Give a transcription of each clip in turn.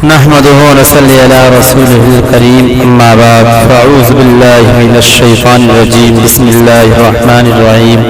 نحمده ونصلي على رسوله الكريم أما بعد فأعوذ بالله من الشيطان الرجيم بسم الله الرحمن الرحيم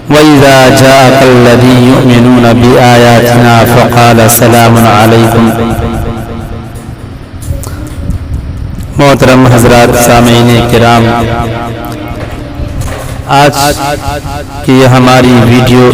وإذا جاءك الذين يؤمنون بآياتنا فقال سلام عليكم. محترم حضرات سامعین کرام، آج کی یہ ہماری ویڈیو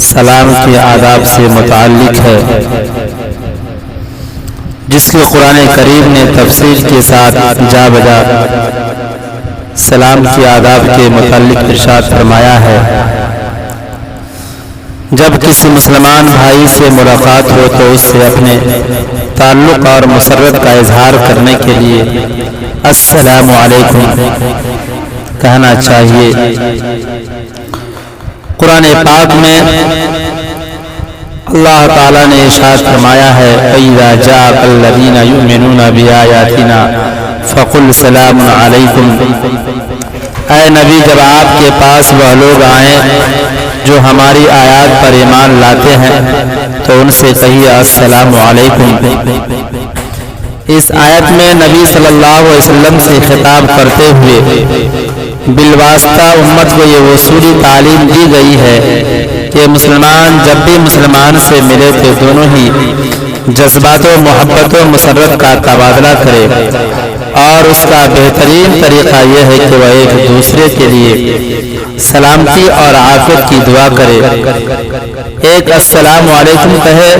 سلام کے آداب سے متعلق ہے، جس کے قرآن کریم نے تفصیل کے ساتھ جا بجا سلام کے آداب کے متعلق ارشاد فرمایا ہے۔ جب کسی مسلمان بھائی سے ملاقات ہو تو اس سے اپنے تعلق اور مسرت کا اظہار کرنے کے لیے السلام علیکم کہنا چاہیے۔ قرآن پاک میں اللہ تعالیٰ نے ارشاد فرمایا ہے وَإِذَا جَاءَكَ الَّذِينَ يُؤْمِنُونَ بِآيَاتِنَا فَقُلْ سَلَامٌ عَلَيْكُمْ۔ اے نبی، جب آپ کے پاس وہ لوگ آئیں جو ہماری آیات پر ایمان لاتے ہیں تو ان سے کہیے السلام علیکم۔ اس آیت میں نبی صلی اللہ علیہ وسلم سے خطاب کرتے ہوئے بالواسطہ امت کو یہ اصولی تعلیم دی گئی ہے کہ مسلمان جب بھی مسلمان سے ملے تو دونوں ہی جذبات و محبت و مسرت کا تبادلہ کرے، اور اس کا بہترین طریقہ یہ ہے کہ وہ ایک دوسرے کے لیے سلامتی اور عافیت کی دعا کرے۔ ایک السلام علیکم کہے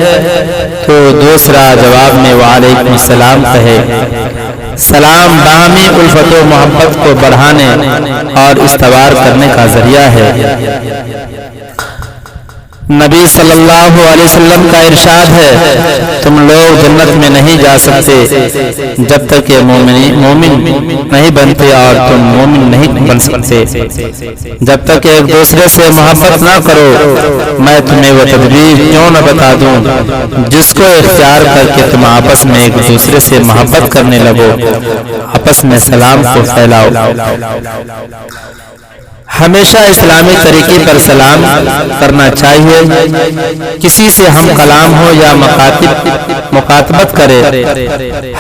تو دوسرا جواب میں وعلیکم السلام کہے۔ سلام باہمی الفت و محبت کو بڑھانے اور استوار کرنے کا ذریعہ ہے۔ نبی صلی اللہ علیہ وسلم کا ارشاد ہے تم لوگ جنت میں نہیں جا سکتے جب تک کہ مومن نہیں بنتے، اور تم مومن نہیں بن سکتے جب تک کہ ایک دوسرے سے محبت نہ کرو۔ میں تمہیں وہ تدبیر کیوں نہ بتا دوں جس کو اختیار کر کے تم آپس میں ایک دوسرے سے محبت کرنے لگو، آپس میں سلام کو پھیلاؤ۔ ہمیشہ اسلامی طریقے پر سلام کرنا چاہیے۔ کسی سے ہم کلام ہو یا مخاطبت کرے،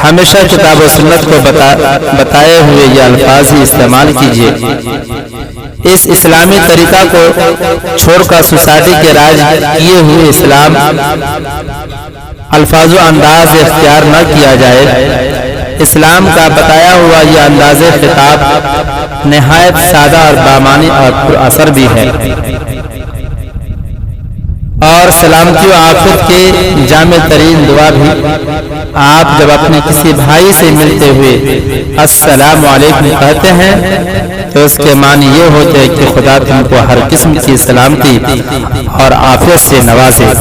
ہمیشہ کتاب و سنت کو بتائے ہوئے یہ الفاظ ہی استعمال کیجیے۔ اس اسلامی طریقہ کو چھوڑ کر سوسائٹی کے راج کیے ہوئے اسلام الفاظ و انداز اختیار نہ کیا جائے۔ اسلام کا بتایا ہوا یہ انداز خطاب نہایت سادہ اور بامانی اور پر اثر بھی ہے، اور سلامتی و عافیت کے جامع ترین دعا بھی۔ آپ جب اپنے کسی بھائی سے ملتے ہوئے السلام علیکم کہتے ہیں تو اس کے معنی یہ ہوتے ہیں کہ خدا تم کو ہر قسم کی سلامتی اور عافیت سے نوازے،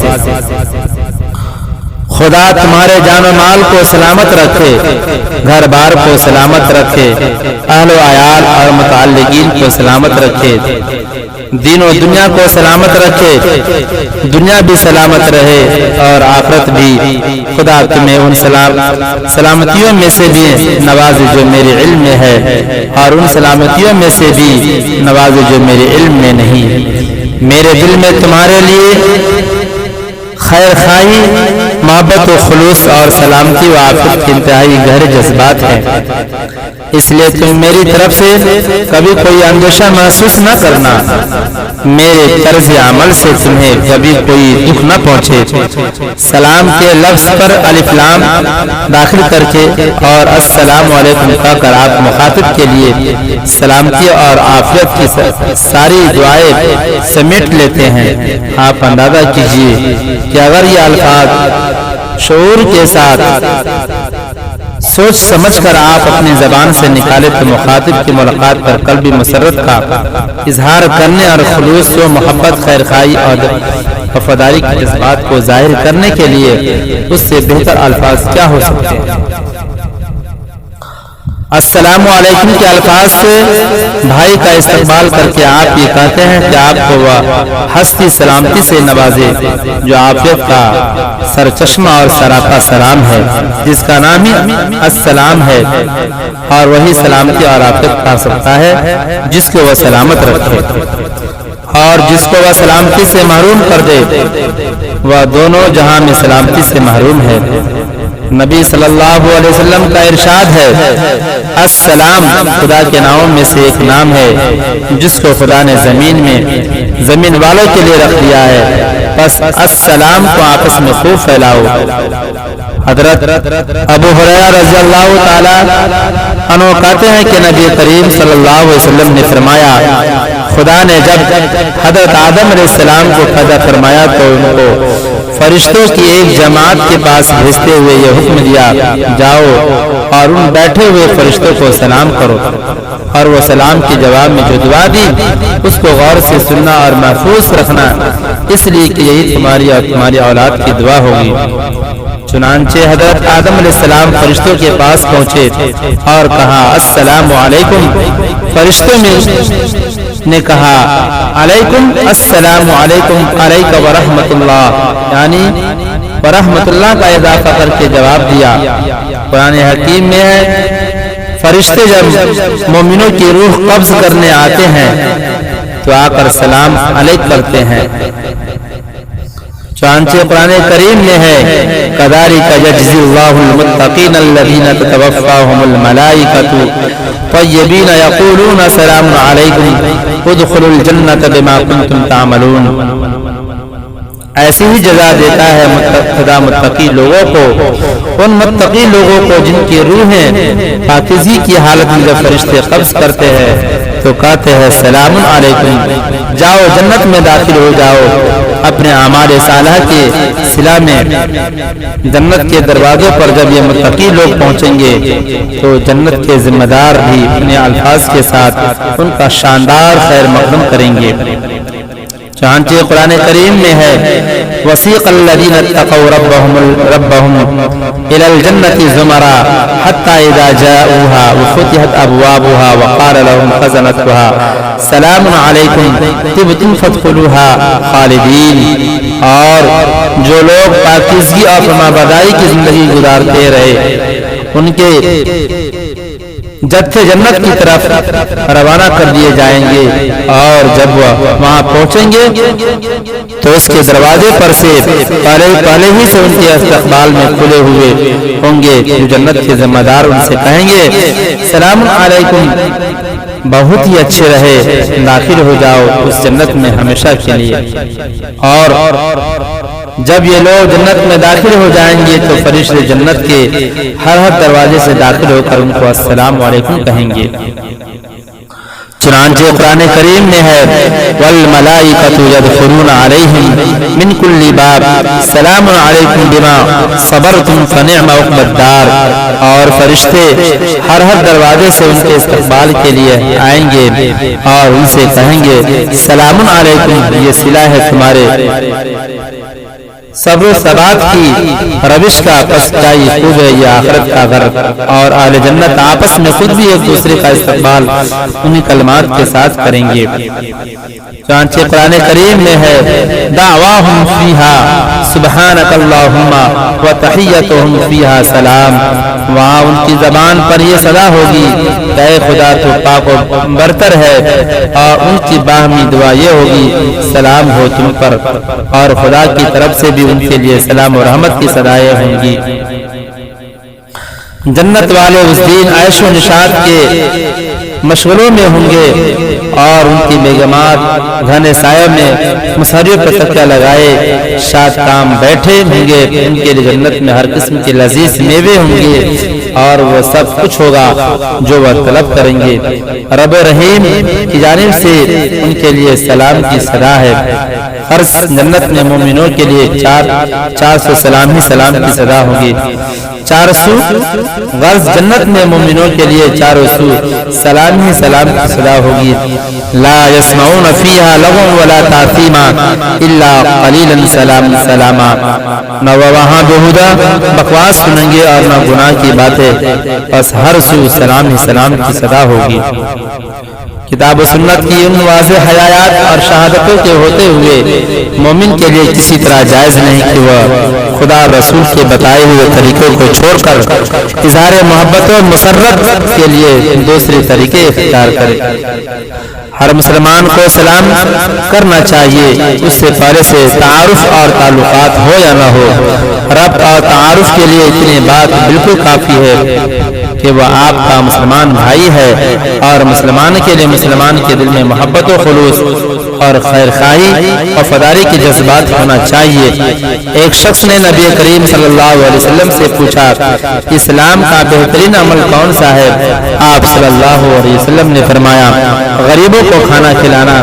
خدا تمہارے جان و مال کو سلامت رکھے، گھر بار کو سلامت رکھے، اہل و عیال اور متعلقین کو سلامت رکھے، دین و دنیا کو سلامت رکھے، دنیا بھی سلامت رہے اور آخرت بھی۔ خدا تمہیں ان سلامتیوں میں سے بھی نوازے جو میرے علم میں ہے، اور ان سلامتیوں میں سے بھی نوازے جو میرے علم میں نہیں۔ میرے دل میں تمہارے لیے خیر خواہی، محبت و خلوص اور سلامتی و عافیت کے انتہائی گہرے جذبات ہیں، اس لیے تم میری طرف سے کبھی کوئی اندیشہ محسوس نہ کرنا۔ میرے طرز عمل سے تمہیں کبھی کوئی دکھ نہ پہنچے۔ سلام کے لفظ پر الف لام داخل کر کے اور السلام علیکم کہہ کر آپ مخاطب کے لیے سلامتی اور عافیت کی ساری دعائیں سمیٹ لیتے ہیں۔ آپ اندازہ کیجئے کہ اگر یہ الفاظ شعور کے ساتھ سوچ سمجھ کر آپ اپنی زبان سے نکالے تو مخاطب کی ملاقات پر قلبی مسرت کا اظہار کرنے اور خلوص و محبت، خیر خواہی اور وفاداری کے جذبات کو ظاہر کرنے کے لیے اس سے بہتر الفاظ کیا ہو سکتے ہیں۔ السلام علیکم کے الفاظ سے بھائی کا استقبال کر کے آپ یہ کہتے ہیں کہ آپ کو وہ ہستی سلامتی سے نوازے جو عافیت کا سرچشمہ اور سراپا سلام ہے، جس کا نام ہی السلام ہے، اور وہی سلامتی اور عافیت پا سکتا ہے جس کو وہ سلامت رکھے۔ اور جس کو وہ سلامتی سے محروم کر دے وہ دونوں جہاں میں سلامتی سے محروم ہے۔ نبی صلی اللہ علیہ وسلم کا ارشاد ہے السلام خدا کے ناموں میں سے ایک نام ہے جس کو خدا نے زمین والوں کے لیے رکھ دیا ہے، بس السلام کو آپس میں خوب پھیلاؤ۔ حضرت ابو ہریرہ رضی اللہ تعالی عنہ کہتے ہیں کہ نبی کریم صلی اللہ علیہ وسلم نے فرمایا خدا نے جب حضرت آدم علیہ السلام کو پیدا فرمایا تو ان کو فرشتوں کی ایک جماعت کے پاس بھیجتے ہوئے یہ حکم دیا جاؤ اور ان بیٹھے ہوئے فرشتوں کو سلام کرو، اور وہ سلام کے جواب میں جو دعا دی اس کو غور سے سننا اور محفوظ رکھنا، اس لیے کہ یہی تمہاری اور تمہاری اولاد کی دعا ہوگی۔ چنانچہ حضرت آدم علیہ السلام فرشتوں کے پاس پہنچے اور کہا السلام علیکم، فرشتوں نے کہا علیکم السلام علیکم علیک ورحمۃ اللہ، یعنی ورحمۃ اللہ کا اضافہ کر کے جواب دیا۔ قرآن حکیم میں ہے فرشتے جب مومنوں کی روح قبض کرنے آتے ہیں تو آ کر سلام علیک کرتے ہیں۔ چنانچہ قرآن کریم میں ہے کذالک یجزی اللہ المتقین الذین تتوفاہم الملائکۃ طیبین یقولون سلام علیکم ادخلوا الجنۃ بما کنتم تعملون۔ ایسی ہی جزا دیتا ہے خدا متقی لوگوں کو، ان متقی لوگوں کو جن کی روحیں پاکیزگی کی حالت میں جب فرشتے قبض کرتے ہیں تو کہتے ہیں سلام علیکم، جاؤ جنت میں داخل ہو جاؤ۔ اپنے اعمال صالحہ کے صلہ میں جنت کے دروازوں پر جب یہ متقی لوگ پہنچیں گے تو جنت کے ذمہ دار بھی اپنے الفاظ کے ساتھ ان کا شاندار خیر مقدم کریں گے۔ چنانچہ قرآن کریم میں ہے وسیق الذین اتقوا ربهم الى الجنة زمرا حتى اذا جاءوها وفتحت ابوابها وقال لهم خزنتها سلام علیکم طبتم فادخلوها خالدین۔ اور جو لوگ پاکیزگی اور فرمانبرداری کی زندگی گزارتے رہے ان کے جتھے جنت کی طرف روانہ کر دیے جائیں گے، اور جب وہ وہاں پہنچیں گے تو اس کے دروازے پر سے پہلے ہی سے ان کے استقبال میں کھلے ہوئے ہوں گے۔ جو جنت کے ذمہ دار ان سے کہیں گے سلام علیکم، بہت ہی اچھے رہے، داخل ہو جاؤ اس جنت میں ہمیشہ کے لیے۔ اور جب یہ لوگ جنت میں داخل ہو جائیں گے تو فرشتے جنت کے ہر دروازے سے داخل ہو کر ان کو السلام علیکم کہیں گے۔ چنانچہ قرآن کریم میں ہے والملائکۃ یدخلون علیہم من کل باب سلام علیکم بما صبرتم فنعم عقبی الدار۔ اور فرشتے ہر دروازے سے ان کے استقبال کے لیے آئیں گے اور ان سے کہیں گے سلام علیکم، یہ صلہ ہے تمہارے صبر و ثبات کی روش کا، پس جائی خوب ہے یہ آخرت کا گھر۔ اور اہل جنت آپس میں خود بھی ایک دوسرے کا استقبال انہی کلمات کے ساتھ کریں گے۔ چنانچہ قرآن کریم میں ہے دعواہم فیہا سبحانک اللہم وتحیتہم فیہا سلام۔ وہاں ان کی زبان پر یہ صدا ہوگی کہ اے خدا تو پاک و برتر ہے، اور ان کی باہمی دعا یہ ہوگی سلام ہو تم پر، اور خدا کی طرف سے بھی ان کے لیے سلام و رحمت کی صدائیں ہوں گی۔ جنت والے اس دن عیش و نشاط کے مشغلوں میں ہوں گے اور ان کی بیگمات گھنے سایہ میں مسہریوں پر تکیہ لگائے شاد کام بیٹھے ہوں گے۔ ان کے لیے جنت میں ہر قسم کے لذیذ میوے ہوں گے اور وہ سب کچھ ہوگا جو وہ طلب کریں گے۔ رب رحیم کی جانب سے ان کے لیے سلام کی صدا ہے۔ ہر جنت میں مومنوں کے لیے 400 سلام کی صدا ہوگی۔ 400 غرض جنت میں مومنوں کے لیے 400 سلام کی صدا ہوگی۔ لا يسمعون فيها لغوا ولا تأثیما الا قلیلا سلاما۔ نہ وہاں بہودہ بکواس سنیں گے اور نہ گناہ کی باتیں، بس ہر سو سلام کی صدا ہوگی۔ کتاب و سنت کی ان واضح حیات اور شہادتوں کے ہوتے ہوئے مومن کے لیے کسی طرح جائز نہیں کہ وہ خدا رسول کے بتائے ہوئے طریقوں کو چھوڑ کر اظہار محبت و مسرت کے لیے دوسرے طریقے اختیار کرے۔ ہر مسلمان کو سلام کرنا چاہیے، اس سے پہلے سے تعارف اور تعلقات ہو یا نہ ہو۔ ربط اور تعارف کے لیے اتنی بات بالکل کافی ہے کہ وہ آپ کا مسلمان بھائی ہے، اور مسلمان کے لیے مسلمان کے دل میں محبت و خلوص اور خیر خواہی اور فداری کے جذبات ہونا چاہیے۔ ایک شخص نے نبی کریم صلی اللہ علیہ وسلم سے پوچھا، اسلام کا بہترین عمل کون سا ہے؟ آپ صلی اللہ علیہ وسلم نے فرمایا، غریبوں کو کھانا کھلانا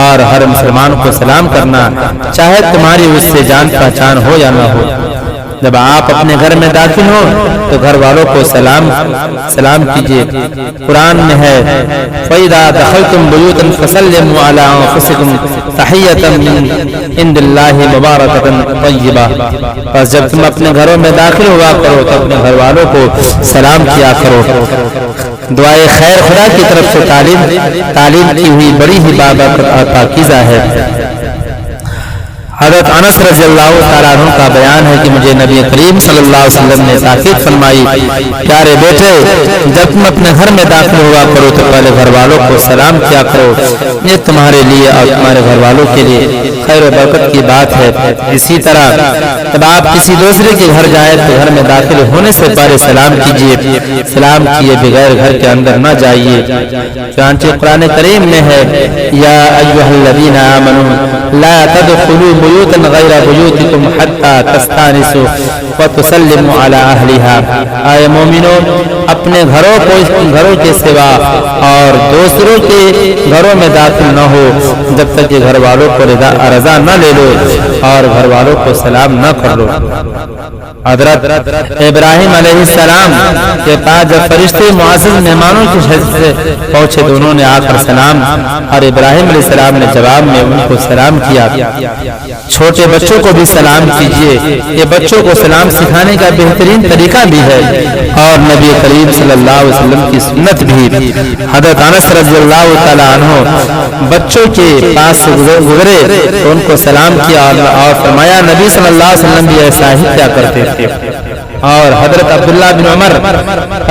اور ہر مسلمان کو سلام کرنا، چاہے تمہاری اس سے جان پہچان ہو یا نہ ہو۔ جب آپ اپنے گھر میں داخل ہو تو گھر والوں کو سلام کیجیے۔ قرآن میں ہے، فَإِذَا دَخَلْتُمْ بُيُوتًا فَسَلِّمُوا عَلَىٰ أَنفُسِكُمْ تَحِيَّةً مِّنْ عِندِ اللَّهِ مُبَارَكَةً طَيِّبَةً۔ بس جب تم اپنے گھروں میں داخل ہوا کرو تو اپنے گھر والوں کو سلام کیا کرو۔ دعائے خیر خدا کی طرف سے تعلیم کی ہوئی بڑی ہی بابرکت اور پاکیزہ ہے۔ حضرت انس رضی اللہ تعالیٰ عنہ کا بیان ہے کہ مجھے نبی کریم صلی اللہ علیہ وسلم نے تاکید فرمائی، پیارے بیٹے، جب تم اپنے گھر میں داخل ہوا کرو تو پہلے گھر والوں کو سلام کیا کرو، یہ تمہارے لیے اور تمہارے گھر والوں کے لیے خیر و برکت کی بات ہے۔ اسی طرح جب آپ کسی دوسرے کے گھر جائیں تو گھر میں داخل ہونے سے پہلے سلام کیجیے، سلام کیے بغیر گھر کے اندر نہ جائیے۔ چنانچہ قرآن کریم میں ہے، یا ایھا الذین آمنوا لا تدخلوا بیوتا غیر بیوتکم حتی تستانسوا وتسلموا علی اہلہا۔ اے مومنو، اپنے گھروں کے سوا اور دوسروں کے گھروں میں داخل نہ ہو جب تک کہ گھر والوں کو رضا نہ لے لو اور گھر والوں کو سلام نہ کر لو۔ حضرت ابراہیم علیہ السلام کے پاس جب فرشتے معزز مہمانوں کی حیثیت سے پہنچے تو انہوں نے آ کر سلام، اور ابراہیم علیہ السلام نے جواب میں ان کو سلام کیا۔ چھوٹے بچوں کو بھی سلام کیجیے، یہ بچوں کو سلام سکھانے کا بہترین طریقہ بھی ہے اور نبی کریم صلی اللہ علیہ وسلم کی سنت بھی۔ حضرت انس رضی اللہ تعالیٰ عنہ بچوں کے پاس سے گزرے تو ان کو سلام کیا اور فرمایا، نبی صلی اللہ علیہ وسلم بھی ایسا ہی کیا کرتے تھے۔ اور حضرت عبداللہ بن عمر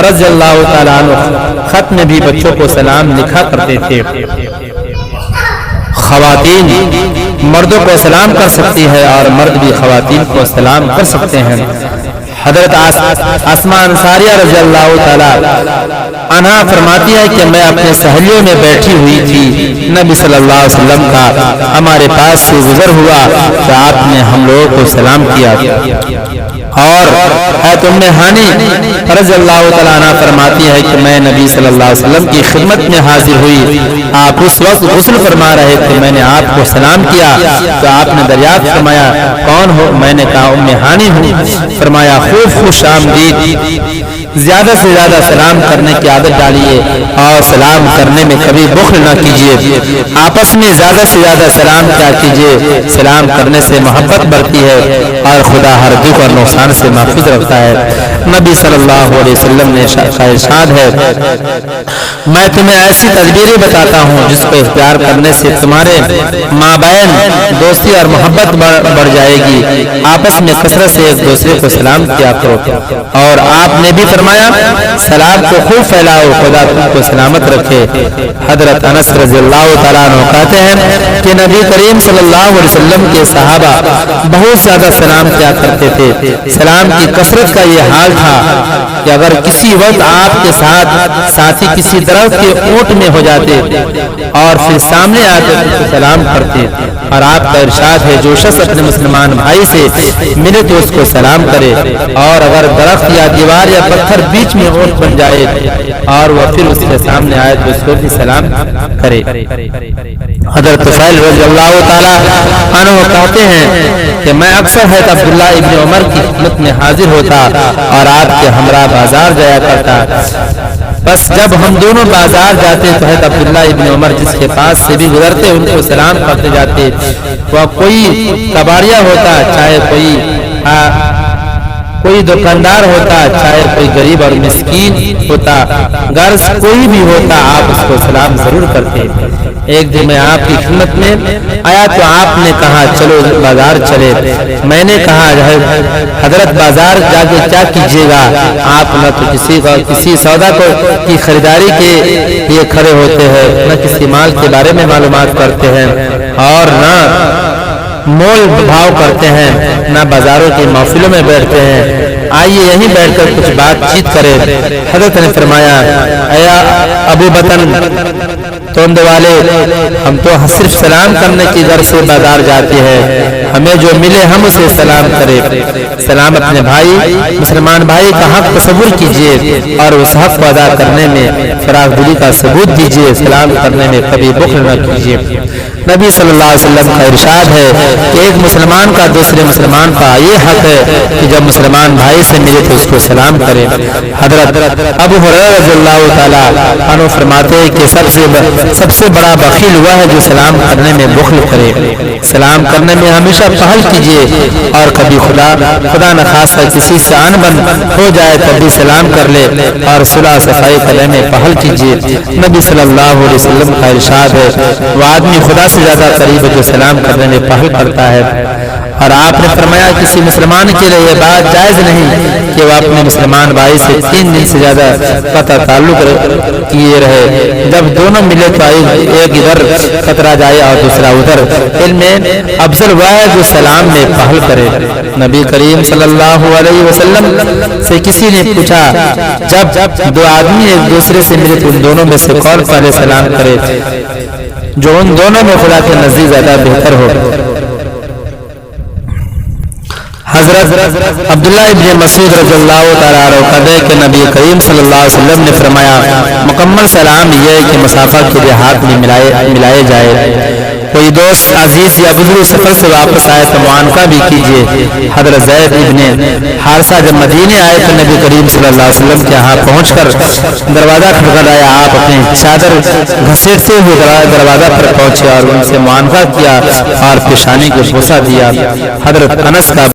رضی اللہ تعالیٰ عنہ خط میں بھی بچوں کو سلام لکھا کرتے تھے۔ خواتین مردوں کو سلام کر سکتی ہے اور مرد بھی خواتین کو سلام کر سکتے ہیں۔ حضرت اسماء انصاریہ رضی اللہ تعالی عنہا فرماتی ہے کہ میں اپنے سہیلیوں میں بیٹھی ہوئی تھی، نبی صلی اللہ علیہ وسلم کا ہمارے پاس سے گزر ہوا تو آپ نے ہم لوگوں کو سلام کیا۔ اور حضرت ام ہانی رضی اللہ تعالیٰ عنہ فرماتی ہے کہ میں نبی صلی اللہ علیہ وسلم کی خدمت میں حاضر ہوئی، آپ اس وقت غسل فرما رہے تھے، میں نے آپ کو سلام کیا تو آپ نے دریافت فرمایا، کون ہو؟ میں نے کہا ام ہانی ہوں۔ فرمایا، خوب خوش آمدید، زیادہ سے زیادہ سلام کرنے کی عادت ڈالیے اور سلام کرنے میں کبھی بخل نہ کیجیے، آپس میں زیادہ سے زیادہ سلام کیا کیجیے، سلام کرنے سے محبت بڑھتی ہے اور خدا ہر دکھ اور نقصان سے محفوظ رکھتا ہے۔ نبی صلی اللہ علیہ وسلم نے ارشاد ہے، میں تمہیں ایسی تدبیریں بتاتا ہوں جس کو اختیار کرنے سے تمہارے مابین دوستی اور محبت بڑھ جائے گی، آپس میں کثرت سے ایک دوسرے کو سلام کیا کرو۔ اور آپ نے بھی فرمایا، سلام کو خوب پھیلاؤ، خدا تم کو سلامت رکھے۔ حضرت انس رضی اللہ تعالیٰ عنہ کہتے ہیں کہ نبی کریم صلی اللہ علیہ وسلم کے صحابہ بہت زیادہ سلام کیا کرتے تھے۔ سلام کی کثرت کا یہ حال تھا کہ اگر کسی وقت آپ کے ساتھی کسی درخت کے اونٹ میں ہو جاتے اور پھر سامنے آتے تو سلام کرتے، اور آپ کا ارشاد ہے، جو شخص اپنے مسلمان بھائی سے ملے تو اس کو سلام کرے، اور اگر درخت یا دیوار یا پتھر بیچ میں اونٹ بن جائے اور وہ پھر اس کے سامنے آئے تو اس کو بھی سلام کرے۔ حضرت طفیل رضی اللہ تعالیٰ عنہ کہتے ہیں کہ میں اکثر حضرت عبداللہ ابن عمر کی خدمت میں حاضر ہوتا اور آپ کے ہمراہ بازار جایا کرتا، بس جب ہم دونوں بازار جاتے تو حضرت عبداللہ ابن عمر جس کے پاس سے بھی گزرتے ان کو سلام کرتے جاتے، وہ کوئی کباڑیا ہوتا، چاہے کوئی کوئی دکاندار ہوتا چاہے کوئی غریب اور مسکین ہوتا، غرض کوئی بھی ہوتا، آپ اس کو سلام ضرور کرتے۔ ایک دن میں آپ کی خدمت میں آیا تو آپ نے کہا چلو بازار چلے۔ میں نے کہا حضرت بازار جا کے کیا کیجیے گا؟ آپ نہ تو کسی سودا کی خریداری کے لیے کھڑے ہوتے ہیں، نہ کسی مال کے بارے میں معلومات کرتے ہیں، اور نہ مول بھاؤ کرتے ہیں، نہ بازاروں کی محفلوں میں بیٹھتے ہیں۔ آئیے یہیں بیٹھ کر کچھ بات چیت کریں۔ حضرت نے فرمایا اے ابو بطن توند والے، ہم تو صرف سلام کرنے کی غرض سے بازار جاتے ہیں، ہمیں جو ملے ہم اسے سلام کریں۔ سلام اپنے بھائی مسلمان بھائی کا حق تصور کیجئے اور اس حق کو ادا کرنے میں فراخ دلی کا ثبوت دیجئے، سلام کرنے میں کبھی بخل نہ کیجئے۔ نبی صلی اللہ علیہ وسلم کا ارشاد ہے کہ ایک مسلمان کا دوسرے مسلمان کا یہ حق ہے کہ جب مسلمان بھائی سے ملے تو اس کو سلام کرے۔ حضرت ابو ہریرہ رضی اللہ تعالی عنہ فرماتے ہیں کہ سب سے بڑا بخیل وہ ہے جو سلام کرنے میں بخل کرے۔ سلام کرنے میں ہمیشہ پہل کیجیے، اور کبھی خدا نخواستہ کسی سے آن بن ہو جائے تب بھی سلام کر لے اور صلح صفائی کرنے میں پہل کیجیے۔ نبی صلی اللہ علیہ وسلم کا ارشاد ہے وہ آدمی خدا سے زیادہ قریب ہے جو سلام کرنے میں پہل کرتا ہے۔ اور آپ نے فرمایا کسی مسلمان کے لیے یہ بات جائز نہیں کہ وہ اپنے مسلمان بھائی سے 3 دن سے زیادہ قطع تعلق کیے رہے، جب دونوں ملے تو ایک ادھر قطرا جائے اور دوسرا ادھر۔ علم میں افضل وہ ہے جو سلام میں پہل کرے۔ نبی کریم صلی اللہ علیہ وسلم سے کسی نے پوچھا جب 2 آدمی ایک دوسرے سے ملے تو ان دونوں میں سے کون پہلے سلام کرے جو ان دونوں میں خدا کے نزدیک زیادہ بہتر ہو؟ حضرت عبداللہ ابن مسعود رضی اللہ تعالیٰ عنہ کہتے ہیں کہ نبی کریم صلی اللہ علیہ وسلم نے فرمایا مکمل سلام یہ ہے کہ مسافہ کے لیے ہاتھ میں ملائے جائے۔ کوئی دوست عزیز یا بزرگ سفر سے واپس آئے تو معانقہ بھی کیجیے۔ حضرت زید ابن حارثہ جب مدینے آئے تو نبی کریم صلی اللہ علیہ وسلم کے یہاں پہنچ کر دروازہ کھٹکھٹایا۔ آپ اپنی چادر گھسیٹتے ہوئے دروازہ پر پہنچے اور ان سے معانقہ کیا اور پیشانی کو بوسہ دیا۔ حضرت انس کا